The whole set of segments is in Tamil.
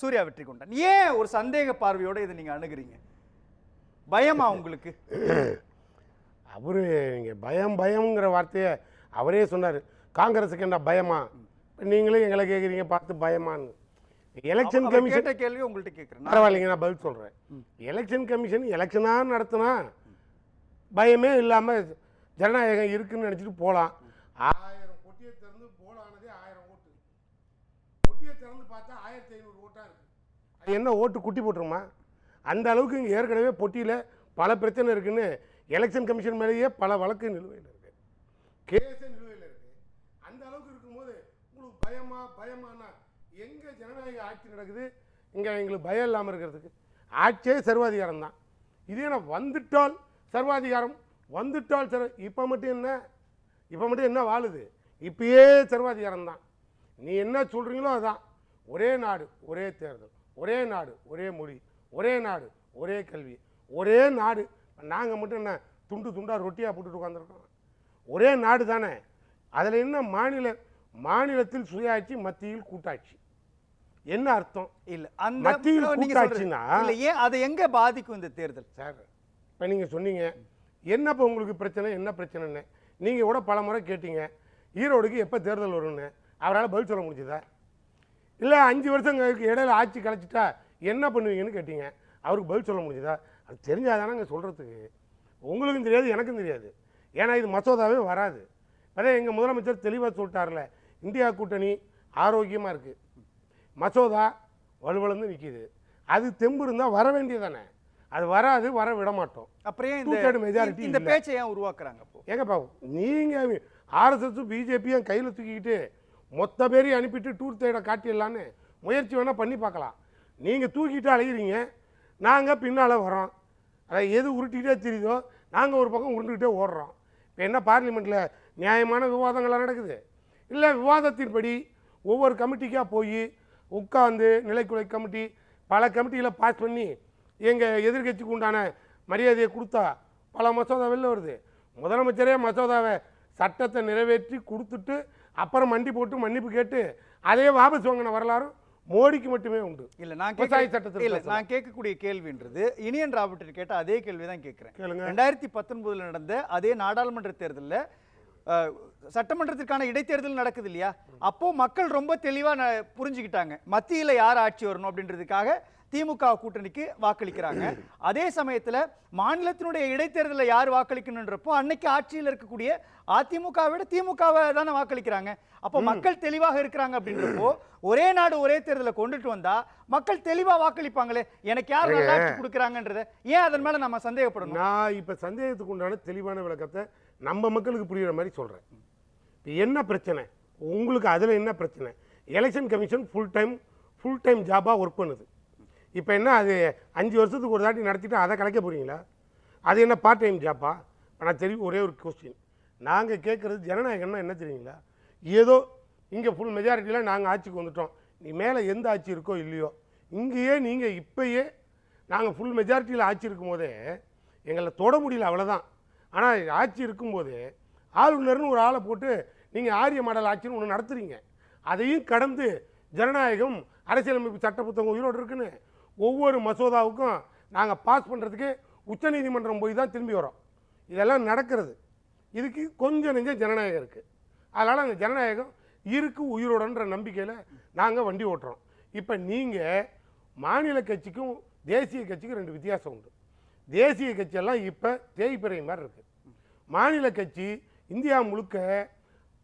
சூர்யா வெற்றி கொண்டான். ஏன் ஒரு சந்தேக பார்வையோட இதை நீங்க அணுகுறீங்க? பயமா உங்களுக்கு? அவரு நீங்க பயம்ங்கிற வார்த்தையை அவரே சொன்னார். காங்கிரஸுக்கு என்ன பயமா? நீங்களே எங்களை கேட்குறீங்க பார்த்து பயமான்னு. எலெக்ஷன் கமிஷன் கேட்ட கேள்வி உங்கள்கிட்ட கேட்குறேன். பரவாயில்லைங்க, நான் பதில் சொல்கிறேன். எலெக்ஷன் கமிஷன் எலெக்ஷனாக நடத்தினா பயமே இல்லாமல் ஜனநாயகம் இருக்குன்னு நினச்சிட்டு போகலாம். 1000 பொட்டியை திறந்து போலானதே 1000 ஓட்டு. பொட்டியை திறந்து பார்த்தா 1500 ஓட்டாக இருக்குது. அது என்ன ஓட்டு குட்டி போட்டுருமா? அந்த அளவுக்கு இங்கே ஏற்கனவே பொட்டியில் பல பிரச்சனை இருக்குன்னு எலெக்ஷன் கமிஷன் மேலேயே பல வழக்கு நிலுவையில் இருக்குது, கேஸே நிலுவையில் இருக்குது. அந்த அளவுக்கு இருக்கும்போது உங்களுக்கு பயமானா எங்கே ஜனநாயக ஆட்சி நடக்குது? இங்கே எங்களுக்கு பயம் இல்லாமல் இருக்கிறதுக்கு ஆட்சியே சர்வாதிகாரம் தான். இதே நான் வந்துட்டால் சர்வாதிகாரம், வந்துட்டால் இப்போ மட்டும் என்ன வாழுது? இப்பயே சர்வாதிகாரம் தான். நீ என்ன சொல்கிறீங்களோ அதுதான். ஒரே நாடு ஒரே தேர்தல், ஒரே நாடு ஒரே மொழி, ஒரே நாடு ஒரே கல்வி, ஒரே நாடு. நாங்கள் மட்டும் என்ன துண்டாக ரொட்டியாக போட்டுட்டு உட்காந்துருக்கோம்? ஒரே நாடு தானே. அதில் என்ன மாநிலத்தில் சுயாட்சி, மத்தியில் கூட்டாட்சி, என்ன அர்த்தம்? இல்லை அந்த மத்தியில் கூட்டாட்சினா ஏன் அதை எங்கே பாதிக்கும் இந்த தேர்தல்? சார் இப்போ நீங்கள் சொன்னீங்க என்னப்போ உங்களுக்கு பிரச்சனை, என்ன பிரச்சனைன்னு நீங்கள் கூட பல முறை கேட்டீங்க. ஈரோடுக்கு எப்போ தேர்தல் வரும்னு அவரால் பதில் சொல்ல முடிஞ்சுதா? இல்லை 5 வருஷம் இடையில ஆட்சி கலைச்சிட்டா என்ன பண்ணுவீங்கன்னு கேட்டீங்க, அவருக்கு பதில் சொல்ல முடிஞ்சுதா? அது தெரிஞ்சாதானங்க சொல்கிறதுக்கு. உங்களுக்கும் தெரியாது, எனக்கும் தெரியாது. ஏன்னா இது மசோதாவே வராது. அதான் எங்கள் முதலமைச்சர் தெளிவாக சொல்லிட்டார்ல, இந்தியா கூட்டணி ஆரோக்கியமாக இருக்குது, மசோதா வலுவலந்து நிற்கிது. அது தெம்பு இருந்தால் வர வேண்டியதானே. அது வராது, வர விட மாட்டோம். அப்புறம் மெஜாரிட்டி இந்த பேச்சை ஏன் உருவாக்குறாங்க? ஏங்கப்பா நீங்கள் ஆர்எஸ்எஸ் பிஜேபியும் கையில் தூக்கிக்கிட்டு மொத்த பேரையும் அனுப்பிட்டு டூர் தேட காட்டிடலான்னு முயற்சி வேணால் பண்ணி பார்க்கலாம். நீங்கள் தூக்கிட்டு அலைகிறீங்க, நாங்கள் பின்னால் வரோம். அதை எது உருட்டிகிட்டே தெரியுதோ நாங்கள் ஒரு பக்கம் உருண்டுக்கிட்டே ஓடுறோம். இப்போ என்ன பார்லிமெண்ட்டில் நியாயமான விவாதங்கள்லாம் நடக்குது? இல்லை விவாதத்தின்படி ஒவ்வொரு கமிட்டிக்காக போய் உட்காந்து நிலைக்குலை கமிட்டி பல கமிட்டியில் பாஸ் பண்ணி எங்கள் எதிர்கட்சிக்கு உண்டான மரியாதையை கொடுத்தா பல மசோதா வெளில வருது. முதலமைச்சரே மசோதாவை சட்டத்தை நிறைவேற்றி கொடுத்துட்டு அப்புறம் மண்டி போட்டு மன்னிப்பு கேட்டு அதே வாபஸ் வாங்கின வரலாறும் மோடிக்கு மட்டுமே உண்டு. இல்லை நான் கேட்கக்கூடிய கேள்வின்றது இனியன் ராபர்ட் கேட்ட அதே கேள்வி தான் கேட்குறேன். 2019 நடந்த அதே நாடாளுமன்ற தேர்தலில் சட்டமன்றத்திற்கான இடைத்தேர்தல் நடக்குது இல்லையா? அப்போ மக்கள் ரொம்ப தெளிவாக புரிஞ்சுக்கிட்டாங்க மத்தியில் யார் ஆட்சி வரணும் அப்படின்றதுக்காக திமுக கூட்டணிக்கு வாக்களிக்கிறாங்க. அதே சமயத்தில் மாநிலத்தினுடைய இடைத்தேர்தலில் யார் வாக்களிக்கணுன்றப்போ அன்னைக்கு ஆட்சியில் இருக்கக்கூடிய அதிமுகவை விட திமுகவை தானே வாக்களிக்கிறாங்க. அப்போ மக்கள் தெளிவாக இருக்கிறாங்க அப்படின்றப்போ ஒரே நாடு ஒரே தேர்தலை கொண்டுட்டு வந்தா மக்கள் தெளிவாக வாக்களிப்பாங்களே. எனக்கு யார் நல்லா ஆட்சி கொடுக்குறாங்கன்றத ஏன் அதன் மேல நம்ம சந்தேகப்படணும்? நான் இப்போ சந்தேகத்துக்கு உண்டான தெளிவான விளக்கத்தை நம்ம மக்களுக்கு புரியுற மாதிரி சொல்கிறேன். என்ன பிரச்சனை உங்களுக்கு? அதில் என்ன பிரச்சனை? எலெக்ஷன் கமிஷன் ஃபுல் டைம் ஜாபாக ஒர்க் பண்ணுது. இப்போ என்ன அது 5 வருஷத்துக்கு ஒரு தாட்டி நடத்திட்டு அதை கலைக்க போகிறீங்களா? அது என்ன பார்ட் டைம் ஜாப்பா? நான் தெரியும். ஒரே ஒரு கொஸ்டின் நாங்கள் கேட்குறது, ஜனநாயகம்னா என்ன தெரியுங்களா? ஏதோ இங்கே ஃபுல் மெஜாரிட்டியில் நாங்கள் ஆட்சிக்கு வந்துட்டோம், நீ மேலே எந்த ஆட்சி இருக்கோ இல்லையோ இங்கேயே நீங்கள் இப்போயே நாங்கள் ஃபுல் மெஜாரிட்டியில் ஆட்சி இருக்கும்போதே எங்களை தொட முடியல, அவ்வளோதான். ஆனால் ஆட்சி இருக்கும்போது ஆளுநர்னு ஒரு ஆளை போட்டு நீங்கள் ஆரிய மாடல் ஆட்சின்னு ஒன்று நடத்துகிறீங்க. அதையும் கடந்து ஜனநாயகம் அரசியலமைப்பு சட்ட புத்தகம் உயிரோடு இருக்குன்னு ஒவ்வொரு மசோதாவுக்கும் நாங்கள் பாஸ் பண்ணுறதுக்கு உச்சநீதிமன்றம் போய் தான் திரும்பி வரோம். இதெல்லாம் நடக்கிறது. இதுக்கு கொஞ்சம் நெஞ்சம் ஜனநாயகம் இருக்குது. அதனால் அந்த ஜனநாயகம் இருக்குது உயிரோடன்ற நம்பிக்கையில் நாங்கள் வண்டி ஓட்டுறோம். இப்போ நீங்கள் மாநில கட்சிக்கும் தேசிய கட்சிக்கும் 2 வித்தியாசம் உண்டு. தேசிய கட்சியெல்லாம் இப்போ தேய்பிறை மாதிரி இருக்குது. மாநில கட்சி இந்தியா முழுக்க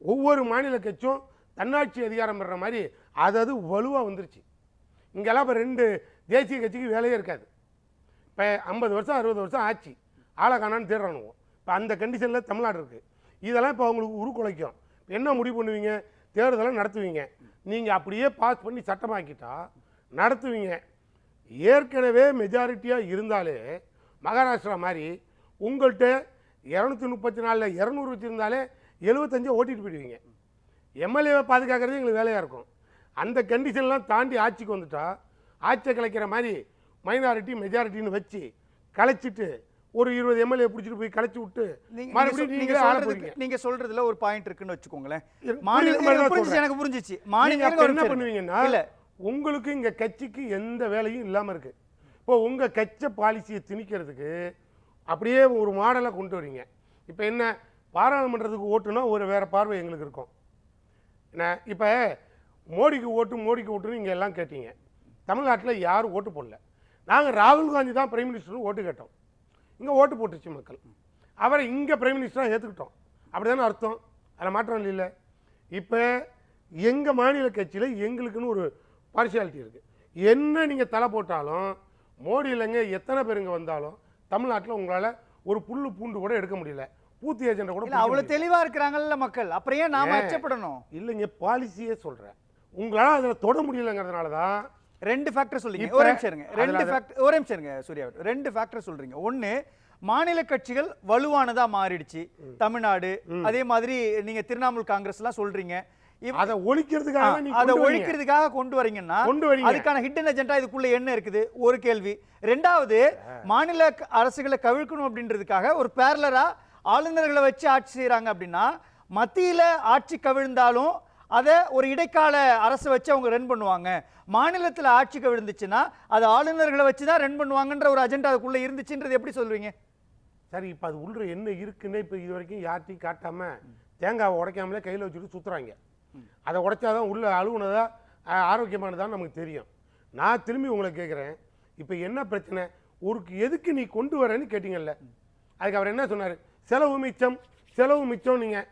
ஒவ்வொரு மாநில கட்சியும் தன்னாட்சி அதிகாரம் பெற மாதிரி அது வலுவாக வந்துருச்சு. இங்கெல்லாம் இப்போ 2 தேசிய கட்சிக்கு வேலையே இருக்காது. இப்போ 50 வருஷம் 60 வருஷம் ஆச்சு, ஆளை காணான்னு தேடுறானுவோம். இப்போ அந்த கண்டிஷனில் தமிழ்நாடு இருக்குது. இதெல்லாம் இப்போ அவங்களுக்கு உருக்குலைக்கும். என்ன முடிவு பண்ணுவீங்க? தேர்தலை நடத்துவீங்க. நீங்கள் அப்படியே பாஸ் பண்ணி சட்டமாக்கிட்டா நடத்துவீங்க. ஏற்கனவே மெஜாரிட்டியாக இருந்தாலே மகாராஷ்டிரா மாதிரி உங்கள்கிட்ட 234 200 வச்சுருந்தாலே 75 ஓட்டிட்டு போயிடுவீங்க. எம்எல்ஏவை பாதுகாக்கிறது எங்களுக்கு வேலையாக இருக்கும். அந்த கண்டிஷன்லாம் தாண்டி ஆட்சிக்கு வந்துட்டா ஆட்சியை கலைக்கிற மாதிரி மைனாரிட்டி மெஜாரிட்டின்னு வச்சு கலைச்சிட்டு ஒரு 20 எம்எல்ஏ பிடிச்சிட்டு போய் கலைச்சி விட்டு நீங்க சொல்றதுல ஒரு பாயிண்ட் இருக்குன்னு வச்சுக்கோங்களேன். எனக்கு புரிஞ்சிச்சு. மாநிலம் என்ன பண்ணுவீங்கன்னா, இல்ல உங்களுக்கு இங்கே கட்சிக்கு எந்த வேலையும் இல்லாமல் இருக்குது. இப்போ உங்கள் கட்சி பாலிசியை திணிக்கிறதுக்கு அப்படியே ஒரு மாடலை கொண்டு வரீங்க. இப்போ என்ன, பாராளுமன்றத்துக்கு ஓட்டுனா ஒரு வேறு பார்வை எங்களுக்கு இருக்கும். என்ன இப்போ மோடிக்கு ஓட்டுன்னு இங்கே எல்லாம் கேட்டீங்க. தமிழ்நாட்டில் யாரும் ஓட்டு போடல. நாங்கள் ராகுல் காந்தி தான் பிரைம் மினிஸ்டர்னு ஓட்டு கேட்டோம். இங்கே ஓட்டு போட்டுச்சு மக்கள். அவரை இங்கே பிரைம் மினிஸ்டராக ஏற்றுக்கிட்டோம். அப்படி தானே அர்த்தம்? அதில் மாற்றம் இல்லை. இப்போ எங்கள் மாநில கட்சியில் எங்களுக்குன்னு ஒரு பார்ஷியாலிட்டி இருக்குது. என்ன நீங்கள் தலை போட்டாலும் மோடி இல்லைங்க எத்தனை பேர் இங்கே வந்தாலும் தமிழ்நாட்டில் உங்களால் ஒரு புல்லு பூண்டு கூட எடுக்க முடியல. பூத்தி ஏஜெண்டை கூட அவ்வளவு தெளிவா இருக்கிறாங்கல்ல மக்கள், அப்புறம் ஏன் நாம அச்சப்படணும்? இல்லைங்க, பாலிசியே சொல்கிறேன். உங்களால் அதில் தொட முடியலங்கிறதுனால தான் ரெண்டு ஃபேக்டர் சொல்றீங்க. ஒரு நிமிஷம் இருங்க சூர்யா, ரெண்டு ஃபேக்டர் சொல்றீங்க. ஒன்னு, மாநில கட்சிகள் வலுவானதா மாறிடுச்சு தமிழ்நாடு. அதே மாதிரி நீங்க திரிணாமுல் காங்கிரஸ் எல்லாம் சொல்றீங்க. அதை ஒழிக்கிறதுக்காக கொண்டு வரீங்கன்னா அதுக்கான ஹிடன் அஜெண்டா இதுக்குள்ள என்ன இருக்குது? ஒரு கேள்வி. ரெண்டாவது, மாநில அரசுகளை கவிழ்க்கணும் அப்படின்றதுக்காக ஒரு பேரலரா ஆளுநர்களை வச்சு ஆட்சி செய்யறாங்க. அப்படின்னா மத்தியில ஆட்சி கவிழ்ந்தாலும் அதை ஒரு இடைக்கால அரசு வச்சு அவங்க ரன் பண்ணுவாங்க. மாநிலத்தில் ஆட்சி கவிழ்ந்துச்சுன்னா அது ஆளுநர்களை வச்சு தான் ரன் பண்ணுவாங்கன்ற ஒரு அஜெண்டா அதுக்குள்ள இருந்துச்சுன்றது எப்படி சொல்றீங்க? சரி, இப்போ அது உள்ள என்ன இருக்குன்னு இப்போ இது வரைக்கும் யார்ட்டையும் காட்டாம தேங்காவை உடைக்காமலே கையில் வச்சுட்டு சுற்றுறாங்க. அதை உடைச்சாதான் உள்ள அழுகுனதா ஆரோக்கியமானதான் நமக்கு தெரியும். நான் திரும்பி உங்களை கேட்குறேன், இப்போ என்ன பிரச்சனை? ஒரு எதுக்கு நீ கொண்டு வரேன்னு கேட்டீங்கல்ல, அதுக்கு அவர் என்ன சொன்னார்? செலவு மிச்சம். நீங்கள்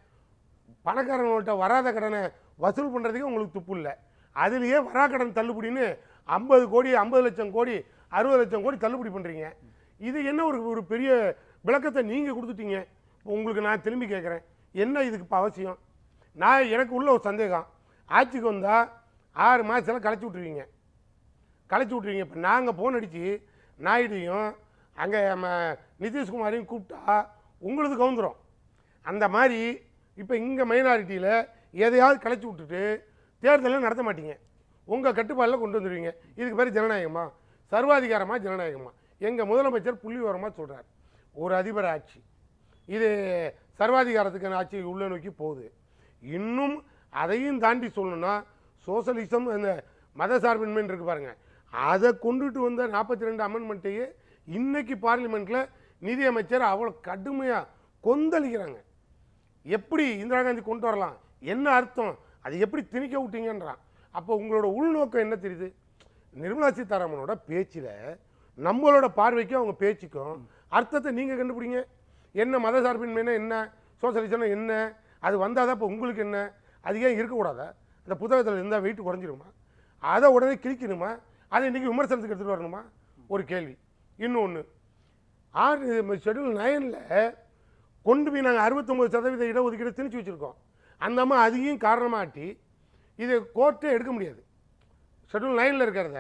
பணக்காரங்கள்ட்ட வராத கடனை வசூல் பண்ணுறதுக்கு உங்களுக்கு துப்பு இல்லை. அதுலேயே வராக்கடன் தள்ளுபடின்னு 50 கோடி 50 லட்சம் கோடி 60 லட்சம் கோடி தள்ளுபடி பண்ணுறீங்க. இது என்ன ஒரு பெரிய விளக்கத்தை நீங்கள் கொடுத்துட்டீங்க. உங்களுக்கு நான் திரும்பி கேட்குறேன், என்ன இதுக்கு இப்போ அவசியம்? எனக்கு உள்ள ஒரு சந்தேகம், ஆட்சிக்கு வந்தால் 6 மாதத்தில் கலைச்சி விட்ருவீங்க. இப்போ நாங்கள் ஃபோன் அடித்து நாயுடையும் அங்கே நம்ம நிதிஷ்குமாரையும் கூப்பிட்டா உங்களுக்கு கவுந்துரும். அந்த மாதிரி இப்போ இங்கே மைனாரிட்டியில் எதையாவது கலைச்சி விட்டுட்டு தேர்தலை நடத்த மாட்டீங்க. உங்கள் கட்டுப்பாடில் கொண்டு வந்துடுவீங்க. இதுக்கு பேர் ஜனநாயகமா? சர்வாதிகாரமாக ஜனநாயகமா? எங்கள் முதலமைச்சர் புள்ளிவிவரமாக சொல்கிறார், ஒரு அதிபர் ஆட்சி இது சர்வாதிகாரத்துக்கான ஆட்சி உள்ள நோக்கி போகுது. இன்னும் அதையும் தாண்டி சொல்லணும்னா சோசலிசம், அந்த மதசார்பின்மை இருக்கு பாருங்க, அதை கொண்டுட்டு வந்த 42 அமெண்ட்மெண்ட்டையே இன்னைக்கு பார்லிமெண்ட்டில் நிதியமைச்சர் அவ்வளோ கடுமையாக கொந்தளிக்கிறாங்க. எப்படி இந்திரா காந்தி கொண்டு வரலாம், என்ன அர்த்தம், அது எப்படி திணிக்க விட்டீங்கன்றான். அப்போ உங்களோட உள்நோக்கம் என்ன தெரியுது? நிர்மலா சீதாராமனோட பேச்சில் நம்மளோட பார்வைக்கும் அவங்க பேச்சுக்கும் அர்த்தத்தை நீங்கள் கண்டுபிடிங்க. என்ன மதசார்பின்மைனா என்ன, சோசலிசம்னா என்ன, அது வந்தால் தான் இப்போ உங்களுக்கு என்ன, அது ஏன் இருக்கக்கூடாதா? அந்த புத்தகத்தில் இருந்தால் வெயிட் குறைஞ்சிருமா? அதை உடனே கிழிக்கணுமா? அதை இன்றைக்கி விமர்சனத்துக்கு எடுத்துகிட்டு வரணுமா? ஒரு கேள்வி. இன்னொன்று, ஷெட்யூல் 9ல் கொண்டு போய் நாங்கள் 69% இடஒதுக்கீடு திணிச்சு வச்சுருக்கோம். அந்த அம்மா அதையும் காரணமாட்டி இது கோர்ட்டே எடுக்க முடியாது. ஷெட்யூல் 9ல் இருக்கிறத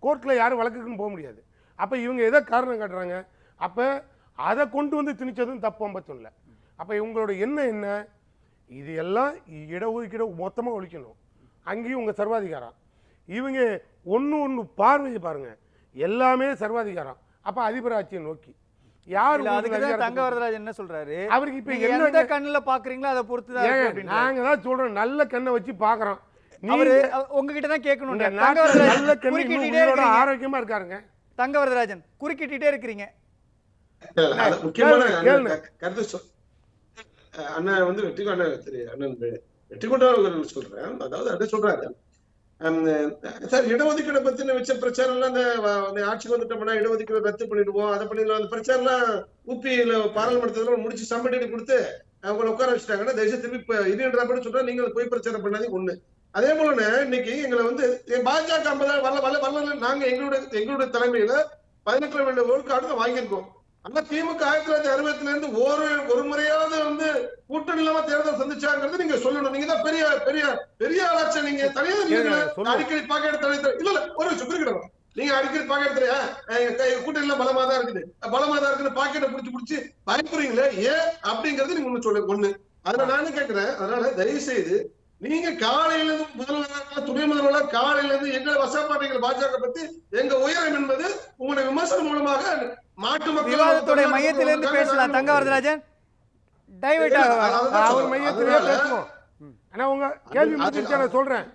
கோர்ட்டில் யாரும் வழக்குக்குன்னு போக முடியாது. அப்போ இவங்க எதை காரணம் காட்டுறாங்க? அப்போ அதை கொண்டு வந்து திணிச்சதும் தப்பு 51. அப்போ இவங்களோட என்ன இது எல்லாம் இடஒதுக்கீடு மொத்தமாக ஒழிக்கணும். அங்கேயும் உங்கள் சர்வாதிகாரம். இவங்க ஒன்று பார்வையை பாருங்கள், எல்லாமே சர்வாதிகாரம். அப்போ அதிபர் ஆட்சியை நோக்கி யார்? தங்கவரதராஜ் என்ன சொல்றாரு, அவருக்கு இப்போ எந்த கண்ணுல பாக்குறீங்களோ அதை பொறுத்து தான். நாங்க தான் சொல்றோம், நல்ல கண்ணை வச்சு பாக்குறோம். உங்ககிட்ட தான் கேட்கணும். நல்ல கண்ணு ஆரோக்கியமா இருக்காருங்க. தங்கவரதராஜன் குறுக்கிட்டே இருக்கிறீங்க. முக்கியமான கருத்து அண்ணன் வந்து வெற்றிகொண்டா சொல்றேன். அதாவது என்ன சொல்றாரு சார், இடஒதுக்கீடு பத்தின வச்ச பிரச்சாரம் எல்லாம் அந்த ஆட்சிக்கு வந்துட்டோம்னா இடஒதுக்கீடு ரத்து பண்ணிடுவோம், அதை பண்ணிடுவோம், அந்த பிரச்சாரம் எல்லாம் ஊபியில பாராளுமன்றத்துல முடிச்சு சம்பட்டி கொடுத்து அவங்களை உட்கார வச்சுட்டாங்கன்னா தயவுசெய்து திருப்பி இதுன்றா கூட சொல்றா, நீங்க போய் பிரச்சாரம் பண்ணாதீங்க. ஒண்ணு. அதே போல இன்னைக்கு எங்களை வந்து பாஜக 50 வரல, நாங்க எங்களுடைய தலைமையில 18 விழுக்காடு வாங்கியிருக்கோம். ஆனா திமுக 1960 இருந்து ஒரு முறையாவது வந்து கூட்டணி இல்லாம தேர்தல் சந்திச்சாங்கிறது நீங்க சொல்லணும். நீங்க தான் பெரிய பெரிய பெரிய ஆளாச்சு. நீங்க தனியாக அடிக்கடி பாக்கெட் இல்ல ஒரு குறிக்கிடணும். நீங்க அடிக்கடி பாக்கெட் கூட்டணி எல்லாம் பலமா தான் இருக்குன்னு பாக்கெட்டை புடிச்சு பயப்படுறீங்களே ஏன் அப்படிங்கறது நீங்க ஒண்ணு சொல்ல. ஒண்ணு, அதுல நானும் கேட்கிறேன். அதனால தயவு செய்து நீங்க காலையில இருந்து முதல்வர் துணை முதல்வர் காலையில இருந்து எங்களை வசப்பாட்டீங்க பாஜக பத்தி எங்க உயரம் என்பது உங்களுடைய விமர்சனம் மூலமாக மாட்டு மக்கள் விவாதத்துடைய மையத்திலிருந்து பேசலாம். தங்கவரதராஜன் டைவர்ட் அவர் மையத்திலே பேசுவோம். ஆனா உங்க கேள்வி முடிஞ்சிருச்சு, நான் சொல்றேன்.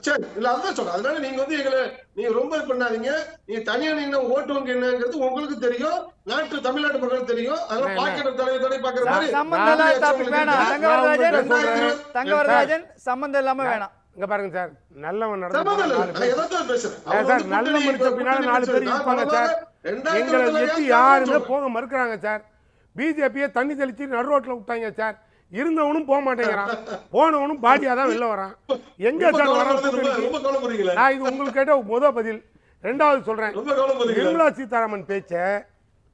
சரி இல்ல அதான் சொல்றேன். அதனால நீங்க வந்து நீங்க ரொம்ப இது பண்ணாதீங்க. நீங்க தனியா நின்று ஓட்டு வங்கி என்னங்கிறது உங்களுக்கு தெரியும், தமிழ்நாட்டு மக்களுக்கு தெரியும். அதனால பாக்கிற தலைவர் பாக்குற மாதிரி சம்பந்தம் இல்லாத டாபிக் வேணாம். தங்கவரராஜன் சம்பந்தம் இல்லாம வேணாம். இங்க பாருங்க சார், நல்லவன் சார் நல்ல முடிச்ச பின்னால 4 பேர் இருப்பாங்க சார். எங்களை எத்தி யாருமே போக மறுக்கிறாங்க சார். பிஜேபியை தண்ணி தெளிச்சு நடு ரோட்ல விட்டாங்க சார். இருந்தவனும் போக மாட்டேங்கிறான், போனவனும் பாடியா தான் வெளில வரான். எங்க சார் வர? நான் இது உங்களுக்கு கேட்ட முதல் பதில். 2வது சொல்றேன், நிர்மலா சீதாராமன் பேச்ச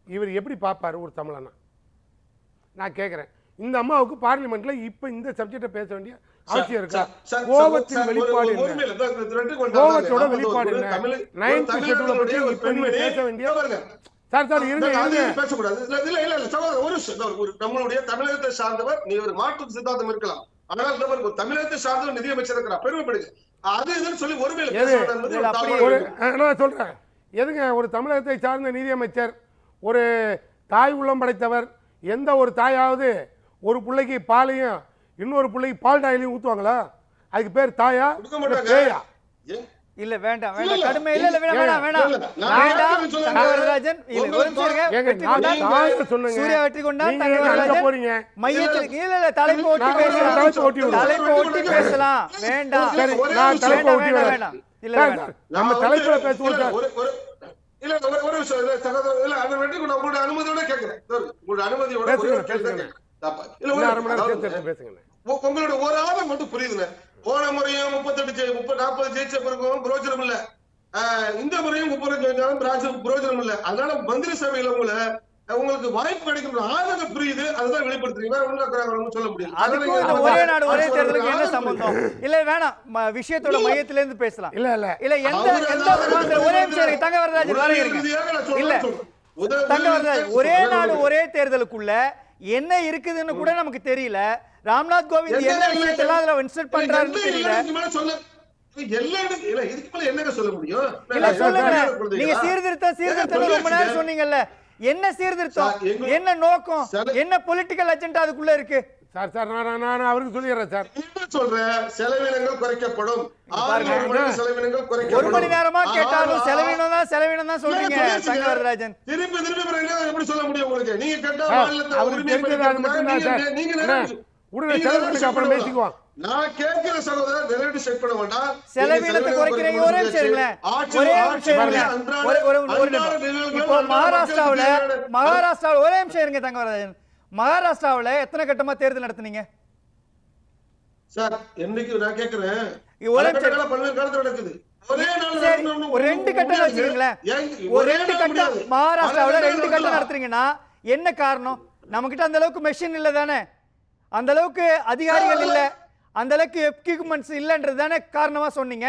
இவர் எப்படி பார்ப்பாரு ஒரு தமிழனா? நான் கேட்கிறேன். இந்த அம்மாவுக்கு பார்லிமெண்ட்ல இப்ப இந்த சப்ஜெக்ட பேச வேண்டிய அவசியம் இருக்கா? கோபத்தின் வெளிப்பாடு என்ன? கோபத்தோட வெளிப்பாடு என்ன? 9th ஷெட்யூல பத்தி இப்ப நீங்க பேச வேண்டிய சார் இருங்க பேசக்கூடாது. ஒரு நம்மளுடைய தமிழகத்தை சார்ந்தவர், நீ ஒரு மாற்று சித்தாந்தம் இருக்கலாம், ஆனால் ஒரு தமிழகத்தை சார்ந்தவர் நிதியமைச்சர் இருக்கிறார், பெருமைப்படுங்க. அது இதுன்னு சொல்லி நான் சொல்றேன், எதுங்க ஒரு தமிழகத்தை சார்ந்த நிதியமைச்சர், ஒரு தாய் உள்ளம் படைத்தவர். எந்த ஒரு தாயாவது ஒரு பிள்ளைக்கு பாலையும் இன்னொரு பிள்ளைக்கு பால் டாயிலையும் ஊத்துவாங்களா? அதுக்கு பேர் தாயா பேயா? இல்ல வேண்டாம் கடுமை இல்ல தங்கவரராஜன் சூர்யா வெற்றி கொண்டான். தங்கவரராஜன் மையத்தில் இல்ல தலைப்பு ஓட்டி பேசலாம். வேண்டாம் வேண்டாம் இல்ல வேண்டாம், நம்ம தலைப்புல பேசுவோம் சார். இல்ல ஒரு விஷயம் இல்ல சகோதரர், இல்ல அதை வெற்றி கொண்டு உங்களுடைய அனுமதியோட கேட்கிறேன். உங்களுடைய அனுமதியோட உங்களோட ஒரு ஆதம் மட்டும் புரியுதுங்க. போன முறையும் 38 40 ஜெயிச்ச பிறகும் புரோஜனம் இல்ல, இந்த முறையும் 30 ஜெயிச்சாலும் புரோஜனம் இல்ல. அதனால மந்திரி சபையில உங்களுக்கு வாய்ப்பு கிடைக்கிற ஆதங்க புரியுது, அதுதான் வெளிப்படுத்துறீங்க. சொல்ல முடியும். ஒரே நாடு ஒரே தேர்தலுக்கு என்ன சம்பந்தம்? இல்ல வேணாம், விஷயத்தோட மையத்தில இருந்து பேசலாம். இல்ல எந்த ஒரே நிமிஷம் தங்கவரராஜன் வர இருங்க. இல்ல தங்கவரராஜன், ஒரே நாடு ஒரே தேர்தலுக்குள்ள என்ன இருக்குதுன்னு கூட நமக்கு தெரியல. ராம்நாத் கோவிந்த் என்ன விஷயத்தெல்லாம் அதுல இன்சர்ட் பண்றாருன்னு தெரியல. என்னங்க சொல்ல முடியும்? இல்ல சொல்லுங்க, நீங்க சீர்திருத்தம் ரொம்ப நேரம் சொன்னீங்கல்ல. என்ன சீர்திருத்தம், என்ன நோக்கம், என்ன பொலிட்டிக்கல் அஜெண்டா அதுக்குள்ள இருக்கு? சார் நான் அவருக்கு சொல்லிடுறேன் சார். சொல்றேன், செலவினங்கள் குறைக்கப்படும். 1 மணி நேரமா கேட்டாலும் செலவினம் தான் சொல்றீங்க தங்கவரராஜன். திருப்பி எப்படி சொல்ல முடியும் உங்களுக்கு? நீங்க கேட்டா அப்புறம் பேசிக்குவோம். நான் கேட்கிற சகோதரர் நிறைவேற்றி செட் பண்ண வேண்டாம். செலவினத்தை குறைக்கிறீங்க. ஒரே நிமிஷம் இப்போ மகாராஷ்டிராவுல ஒரே நிமிஷம் இருங்க தங்கவரராஜன். மகாராஷ்டிராவுல எத்தனை கட்டமா தேர்தல் நடத்துனீங்க சார்? என்னைக்கு நான் கேக்குறேன், பல்வேறு காலத்துல நடக்குது. ஒரு 2 கட்டம் வச்சுக்கீங்களேன். ஒரு 2 கட்டம் மகாராஷ்டிராவுல 2 கட்டம் நடத்துறீங்கன்னா என்ன காரணம்? நம்ம கிட்ட அந்த அளவுக்கு மெஷின் இல்ல தானே, அந்த அளவுக்கு அதிகாரிகள் இல்ல, அந்த அளவுக்கு எக்யூப்மெண்ட்ஸ் இல்லன்றது தானே காரணமா சொன்னீங்க.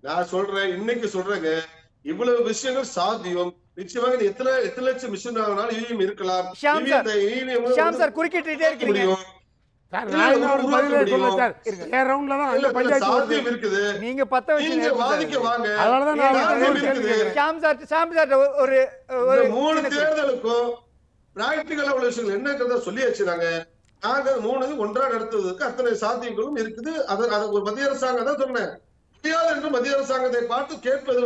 நான் சொல்றேன், இன்னைக்கு சொல்றேங்க, இவ்வளவு விஷயங்கள் சாத்தியம். நிச்சயமாக எத்தனை லட்சம் மிஷின் ஆனாலும் இருக்கலாம். ஷாம் சார் குறுக்கிட்டே இருக்கீங்க. நீங்க 10 ஒரு 3 தேர்தலுக்கும் பிராக்டிகலா உள்ள விஷயங்கள் என்னங்கிறத சொல்லியாச்சு. நாங்க 3 ஒன்றா நடத்துவதற்கு அத்தனை சாத்தியங்களும் இருக்குது. அதை ஒரு மத்திய அரசாங்கம் தான் சொன்னேன். முடியாது என்று மத்திய அரசாங்கத்தை பார்த்து கேட்பது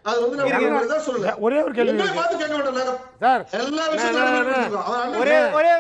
அது நம்ம சொல்லல. ஒரே ஒரு கேள்வி பார்த்து கேட்க வேண்டாம் சார். எல்லா விஷயங்களும் ஒரே